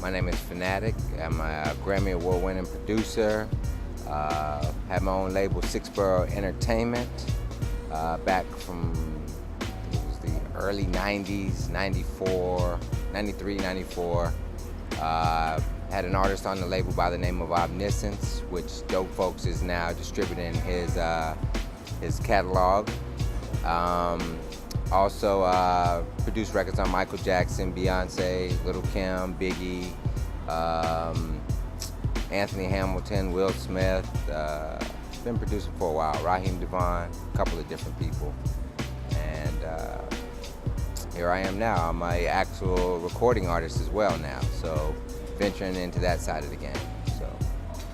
My name is Fanatic. I'm a Grammy Award-winning producer. Had my own label, Six Borough Entertainment, back from it was the early 90s, 94, 93, 94. Had an artist on the label by the name of Omniscience, which Dopefolks is now distributing his catalog. Also produced records on Michael Jackson, Beyonce, Little Kim, Biggie, Anthony Hamilton, Will Smith. Been producing for a while. Raheem Devon, a couple of different people. And here I am now. I'm an actual recording artist as well now. So venturing into that side of the game. So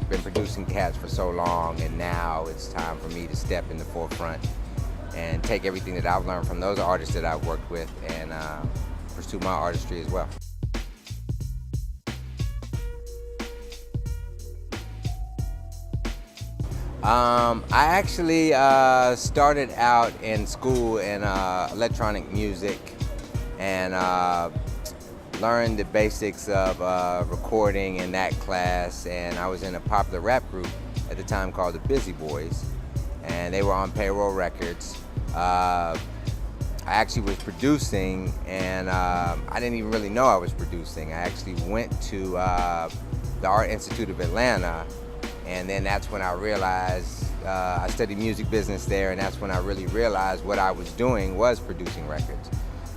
been producing cats for so long, and now it's time for me to step in the forefront and take everything that I've learned from those artists that I've worked with and pursue my artistry as well. I actually started out in school in electronic music and learned the basics of recording in that class, and I was in a popular rap group at the time called the Busy Boys, and they were on Payroll Records. I actually was producing, and I didn't even really know I was producing. I actually went to the Art Institute of Atlanta, and then that's when I realized, I studied music business there, and that's when I really realized what I was doing was producing records.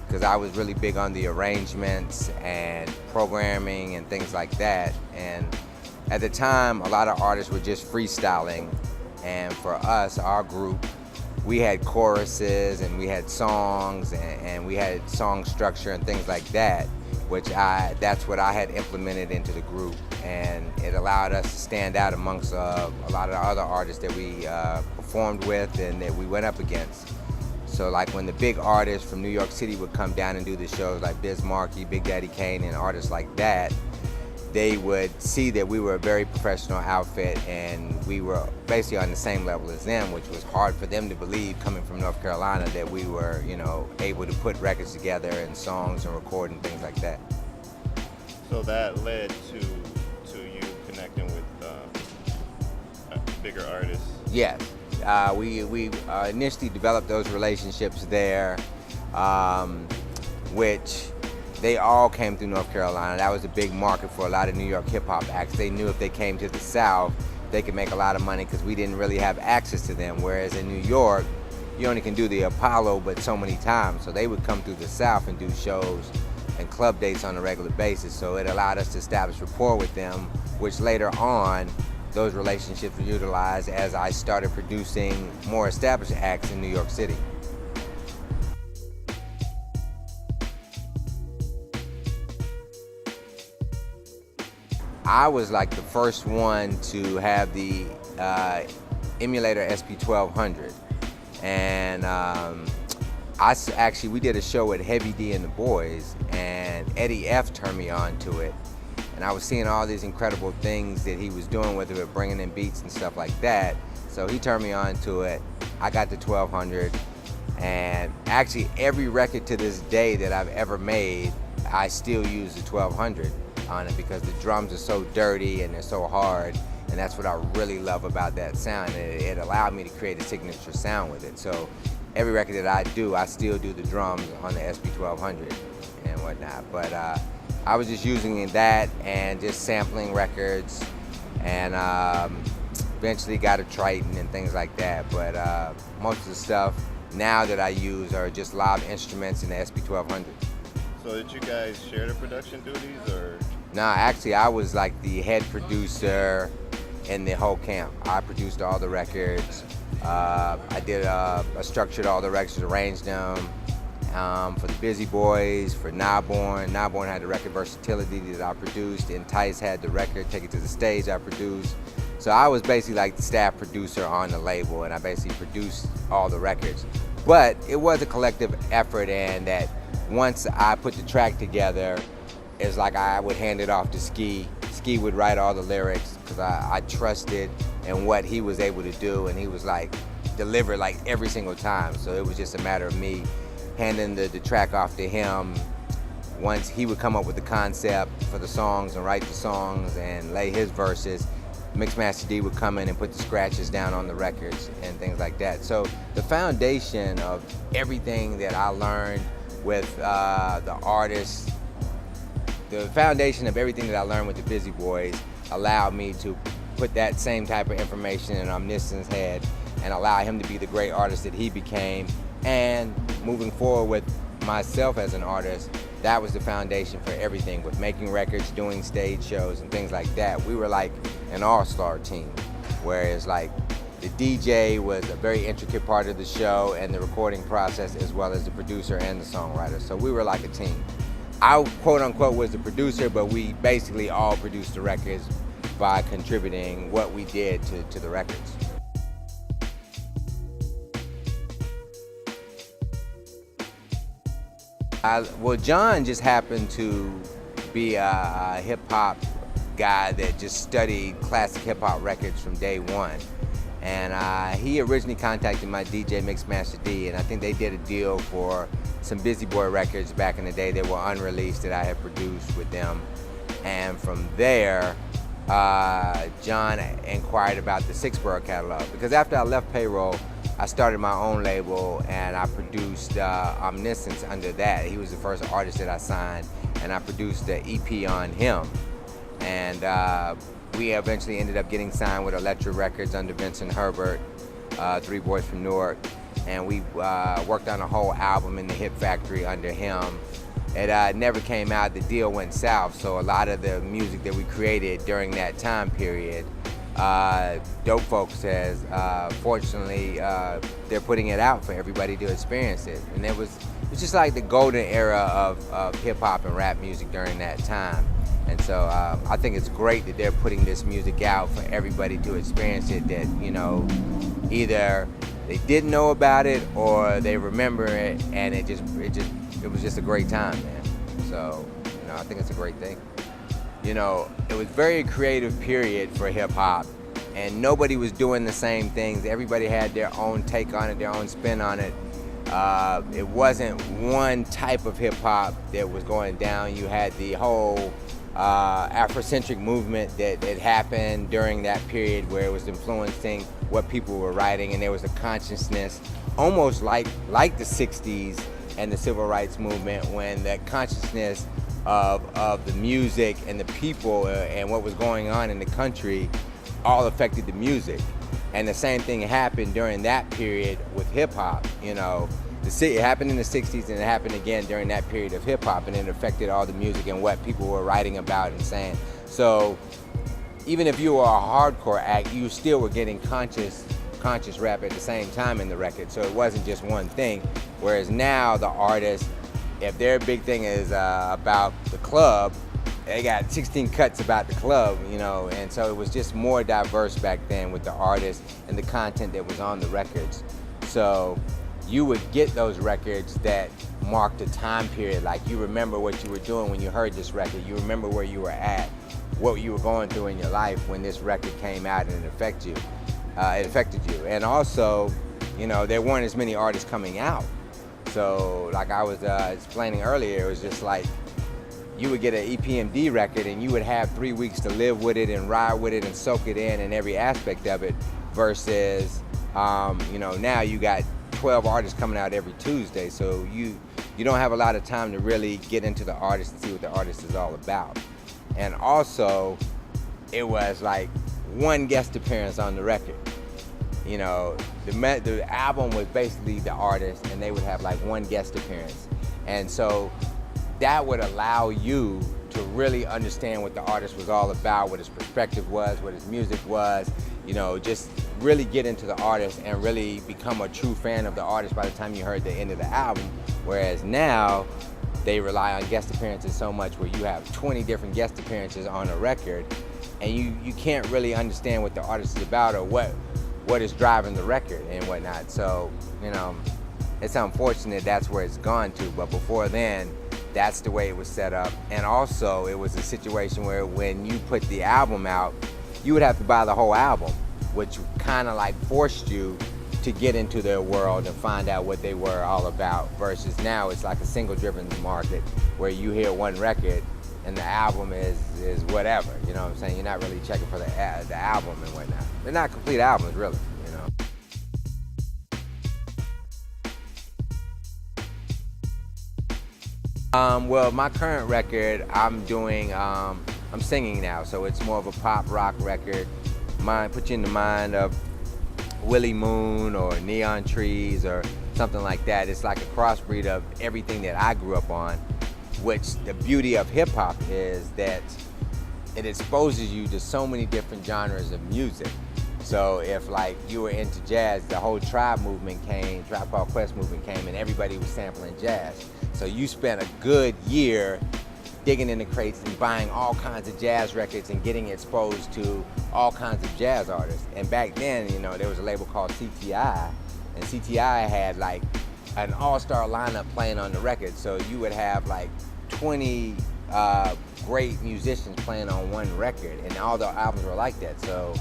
Because I was really big on the arrangements and programming and things like that. And at the time, a lot of artists were just freestyling. And for us, our group, we had choruses and we had songs and we had song structure and things like that, which that's what I had implemented into the group. And it allowed us to stand out amongst a lot of other artists that we performed with and that we went up against. So like when the big artists from New York City would come down and do the shows like Biz Markie, Big Daddy Kane, and artists like that, they would see that we were a very professional outfit and we were basically on the same level as them, which was hard for them to believe coming from North Carolina that we were, able to put records together and songs and record and things like that. So that led to you connecting with bigger artists? Yes. We initially developed those relationships there, which they all came through North Carolina. That was a big market for a lot of New York hip hop acts. They knew if they came to the South, they could make a lot of money because we didn't really have access to them. Whereas in New York, you only can do the Apollo but so many times. So they would come through the South and do shows and club dates on a regular basis. So it allowed us to establish rapport with them, which later on, those relationships were utilized as I started producing more established acts in New York City. I was like the first one to have the emulator SP1200, and we did a show with Heavy D and the Boys, and Eddie F turned me on to it. And I was seeing all these incredible things that he was doing with it, bringing in beats and stuff like that. So he turned me on to it. I got the 1200, and actually every record to this day that I've ever made, I still use the 1200 on it because the drums are so dirty and they're so hard, and that's what I really love about that sound. It allowed me to create a signature sound with it. So every record that I do, I still do the drums on the SP1200 and whatnot. But I was just using that and just sampling records, and eventually got a Triton and things like that. But most of the stuff now that I use are just live instruments in the SP1200. So did you guys share the production duties, or? No, actually I was like the head producer in the whole camp. I produced all the records. I structured all the records, arranged them. For the Busy Boys, for Nightborn. Nightborn had the record Versatility that I produced. Entice had the record Take It to the Stage I produced. So I was basically like the staff producer on the label, and I basically produced all the records. But it was a collective effort, and that once I put the track together, it's like I would hand it off to Ski. Ski would write all the lyrics because I trusted in what he was able to do, and he was like deliver like every single time. So it was just a matter of me handing the track off to him once he would come up with the concept for the songs and write the songs and lay his verses, Mixmaster D would come in and put the scratches down on the records and things like that. So the foundation of everything that I learned with the artists, the foundation of everything that I learned with the Busy Boys allowed me to put that same type of information in Omniscience's head and allow him to be the great artist that he became. And moving forward with myself as an artist, that was the foundation for everything, with making records, doing stage shows and things like that. We were like an all-star team, whereas like the DJ was a very intricate part of the show and the recording process, as well as the producer and the songwriter. So we were like a team. I quote unquote was the producer, but we basically all produced the records by contributing what we did to the records. Well, John just happened to be a hip-hop guy that just studied classic hip-hop records from day one. And he originally contacted my DJ Mixmaster D, and I think they did a deal for some Busy Boy records back in the day that were unreleased that I had produced with them. And from there, John inquired about the Six Borough catalog, because after I left Payroll, I started my own label and I produced Omniscience under that. He was the first artist that I signed, and I produced the EP on him. And we eventually ended up getting signed with Elektra Records under Vincent Herbert, Three Boys from Newark, and we worked on a whole album in the Hip Factory under him. It never came out, the deal went south, so a lot of the music that we created during that time period, Dopefolks says, fortunately, they're putting it out for everybody to experience it. And it was just like the golden era of hip hop and rap music during that time. And so I think it's great that they're putting this music out for everybody to experience it, that, you know, either they didn't know about it or they remember it, and it was just a great time, man. So, you know, I think it's a great thing. You know, it was a very creative period for hip hop, and nobody was doing the same things. Everybody had their own take on it, their own spin on it. It wasn't one type of hip hop that was going down. You had the whole Afrocentric movement that happened during that period, where it was influencing what people were writing, and there was a consciousness, almost like the 60s and the civil rights movement, when that consciousness of the music and the people and what was going on in the country all affected the music. And the same thing happened during that period with hip hop. You know, it happened in the 60s, and it happened again during that period of hip hop, and it affected all the music and what people were writing about and saying. So even if you were a hardcore act, you still were getting conscious rap at the same time in the record. So it wasn't just one thing. Whereas now the artists, if their big thing is about the club, they got 16 cuts about the club, you know, and so it was just more diverse back then with the artists and the content that was on the records. So you would get those records that marked a time period, like you remember what you were doing when you heard this record, you remember where you were at, what you were going through in your life when this record came out, and it affected you. And also, you know, there weren't as many artists coming out. So like I was explaining earlier, it was just like you would get an EPMD record and you would have 3 weeks to live with it and ride with it and soak it in every aspect of it, versus you know, now you got 12 artists coming out every Tuesday, so you don't have a lot of time to really get into the artist and see what the artist is all about. And also, it was like one guest appearance on the record. You know, the album was basically the artist, and they would have like one guest appearance. And so that would allow you to really understand what the artist was all about, what his perspective was, what his music was, you know, just really get into the artist and really become a true fan of the artist by the time you heard the end of the album. Whereas now, they rely on guest appearances so much, where you have 20 different guest appearances on a record, and you can't really understand what the artist is about or what is driving the record and whatnot. So, you know, it's unfortunate that's where it's gone to, but before then, that's the way it was set up. And also, it was a situation where when you put the album out, you would have to buy the whole album, which kind of like forced you to get into their world and find out what they were all about, versus now it's like a single-driven market where you hear one record and the album is whatever, you know what I'm saying? You're not really checking for the album and whatnot. They're not complete albums, really, you know. Well, my current record, I'm doing, I'm singing now, so it's more of a pop rock record. Put you in the mind of Willie Moon or Neon Trees or something like that. It's like a crossbreed of everything that I grew up on, which the beauty of hip hop is that it exposes you to so many different genres of music. So if like you were into jazz, the whole Tribe Called Quest movement came, and everybody was sampling jazz. So you spent a good year digging in the crates and buying all kinds of jazz records and getting exposed to all kinds of jazz artists. And back then, you know, there was a label called CTI, and CTI had like an all-star lineup playing on the record. So you would have like 20 great musicians playing on one record, and all the albums were like that. So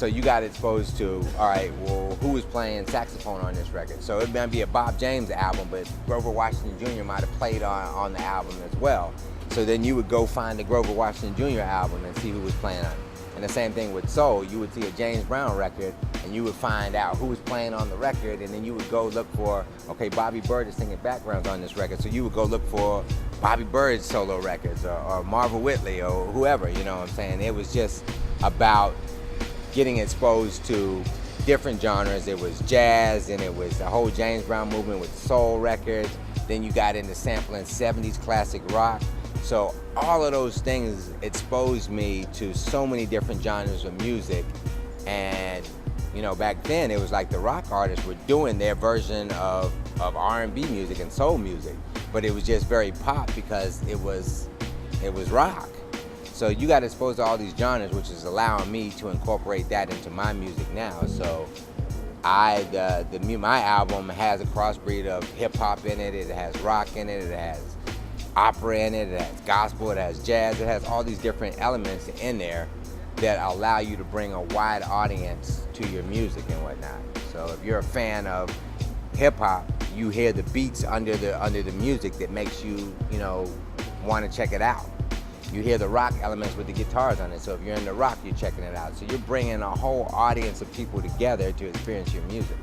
you got exposed to, all right, well, who was playing saxophone on this record? So it might be a Bob James album, but Grover Washington Jr. might have played on the album as well. So then you would go find the Grover Washington Jr. album and see who was playing on it. And the same thing with soul. You would see a James Brown record, and you would find out who was playing on the record, and then you would go look for, okay, Bobby Byrd is singing backgrounds on this record, so you would go look for Bobby Byrd's solo records, or Marva Whitley, or whoever, you know what I'm saying? It was just about getting exposed to different genres. It was jazz, and it was the whole James Brown movement with soul records. Then you got into sampling 70s classic rock. So all of those things exposed me to so many different genres of music. And you know, back then it was like the rock artists were doing their version of R&B music and soul music, but it was just very pop because it was rock. So you got exposed to all these genres, which is allowing me to incorporate that into my music now. So my album has a crossbreed of hip hop in it. It has rock in it. It has opera in it. It has gospel. It has jazz. It has all these different elements in there that allow you to bring a wide audience to your music and whatnot. So if you're a fan of hip hop, you hear the beats under the music that makes you want to check it out. You hear the rock elements with the guitars on it. So if you're into rock, you're checking it out. So you're bringing a whole audience of people together to experience your music.